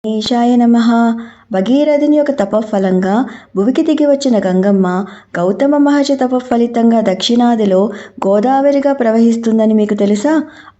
ఈశాయ నమః. భగీరథుని యొక్క తపఫలంగా భువికి దిగి వచ్చిన గంగమ్మ గౌతమ మహర్షి తపఫలితంగా దక్షిణాదిలో గోదావరిగా ప్రవహిస్తుందని మీకు తెలుసా?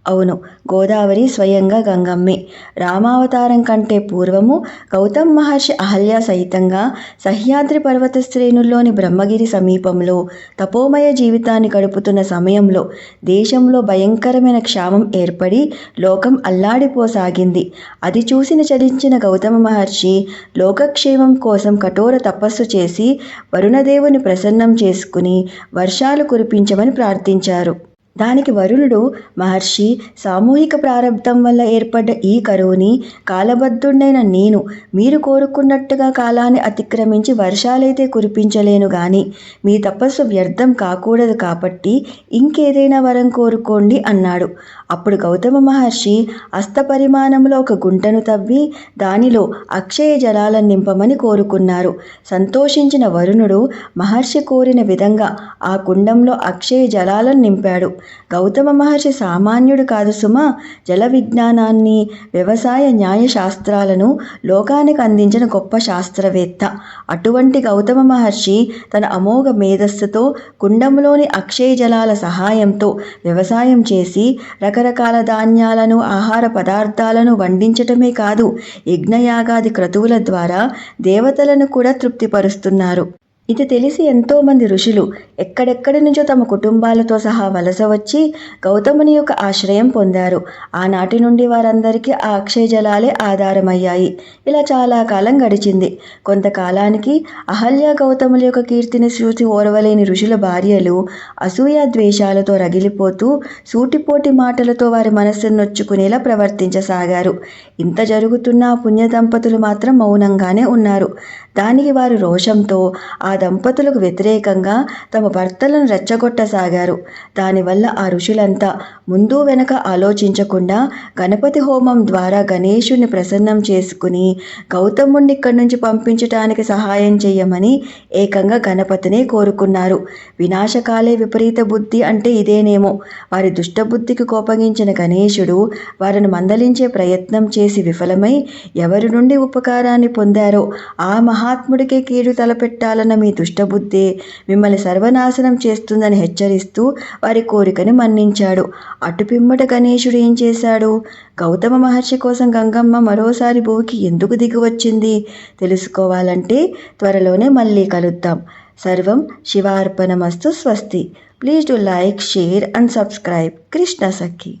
అవును, గోదావరి స్వయంగా గంగమ్మే. రామావతారం కంటే పూర్వము గౌతమ మహర్షి అహల్య సహితంగా సహ్యాద్రి పర్వత శ్రేణుల్లోని బ్రహ్మగిరి సమీపంలో తపోమయ జీవితాన్ని గడుపుతున్న సమయంలో దేశంలో భయంకరమైన క్షామం ఏర్పడి లోకం అల్లాడిపోసాగింది. అది చూసిన చలించిన గౌతమ మహర్షి లోకక్షేమం కోసం కఠోర తపస్సు చేసి వరుణదేవుని ప్రసన్నం చేసుకుని వర్షాలు కురిపించమని ప్రార్థించారు. దానికి వరుణుడు, మహర్షి, సామూహిక ప్రారంధం వల్ల ఏర్పడ్డ ఈ కరువుని కాలబద్ధుడైన నేను మీరు కోరుకున్నట్టుగా కాలాన్ని అతిక్రమించి వర్షాలైతే కురిపించలేను గాని మీ తపస్సు వ్యర్థం కాకూడదు కాబట్టి ఇంకేదైనా వరం కోరుకోండి అన్నాడు. అప్పుడు గౌతమ మహర్షి హస్తపరిమాణంలో ఒక గుంటను తవ్వి దానిలో అక్షయ జలాలను నింపమని కోరుకున్నారు. సంతోషించిన వరుణుడు మహర్షి కోరిన విధంగా ఆ కుండంలో అక్షయ జలాలను నింపాడు. గౌతమ మహర్షి సామాన్యుడు కాదు సుమా. జల విజ్ఞానాన్ని, వ్యవసాయ న్యాయ శాస్త్రాలను లోకానికి అందించిన గొప్ప శాస్త్రవేత్త. అటువంటి గౌతమ మహర్షి తన అమోఘ మేధస్సుతో కుండంలోని అక్షయ జలాల సహాయంతో వ్యవసాయం చేసి రకరకాల ధాన్యాలను, ఆహార పదార్థాలను వండించటమే కాదు, యజ్ఞయాగాది క్రతువుల ద్వారా దేవతలను కూడా తృప్తిపరుస్తున్నారు. ఇది తెలిసి ఎంతోమంది ఋషులు ఎక్కడెక్కడి నుంచో తమ కుటుంబాలతో సహా వలస వచ్చి గౌతముని యొక్క ఆశ్రయం పొందారు. ఆనాటి నుండి వారందరికీ ఆ అక్షయ జలాలే ఆధారమయ్యాయి. ఇలా చాలా కాలం గడిచింది. కొంతకాలానికి అహల్య గౌతముల యొక్క కీర్తిని చూసి ఓర్వలేని ఋషుల భార్యలు అసూయ ద్వేషాలతో రగిలిపోతూ సూటిపోటి మాటలతో వారి మనస్సును నొచ్చుకునేలా ప్రవర్తించసాగారు. ఇంత జరుగుతున్నా పుణ్య దంపతులు మాత్రం మౌనంగానే ఉన్నారు. దానికి వారు రోషంతో ఆ దంపతులకు వ్యతిరేకంగా తమ భర్తలను రెచ్చగొట్టసాగారు. దానివల్ల ఆ ఋషులంతా ముందు వెనక ఆలోచించకుండా గణపతి హోమం ద్వారా గణేశుని ప్రసన్నం చేసుకుని గౌతముణ్ణి ఇక్కడి నుంచి పంపించటానికి సహాయం చేయమని ఏకంగా గణపతినే కోరుకున్నారు. వినాశకాలే విపరీత బుద్ధి అంటే ఇదేనేమో. వారి దుష్టబుద్ధికి కోపగించిన గణేశుడు వారిని మందలించే ప్రయత్నం చేసి విఫలమై ఎవరి నుండి ఉపకారాన్ని పొందారో ఆ మహాత్ముడికే కీడు తలపెట్టాలన్న మీ దుష్టబుద్ధే మిమ్మల్ని సర్వనాశనం చేస్తుందని హెచ్చరిస్తూ వారి కోరికని మన్నించాడు. అటుపిమ్మట గణేశుడు ఏం చేశాడు? గౌతమ మహర్షి కోసం గంగమ్మ మరోసారి భూమికి ఎందుకు దిగివచ్చింది? తెలుసుకోవాలంటే త్వరలోనే మళ్ళీ కలుద్దాం. సర్వం శివార్పణమస్తు. స్వస్తి. Please do like, share and subscribe. Krishna Sakhi.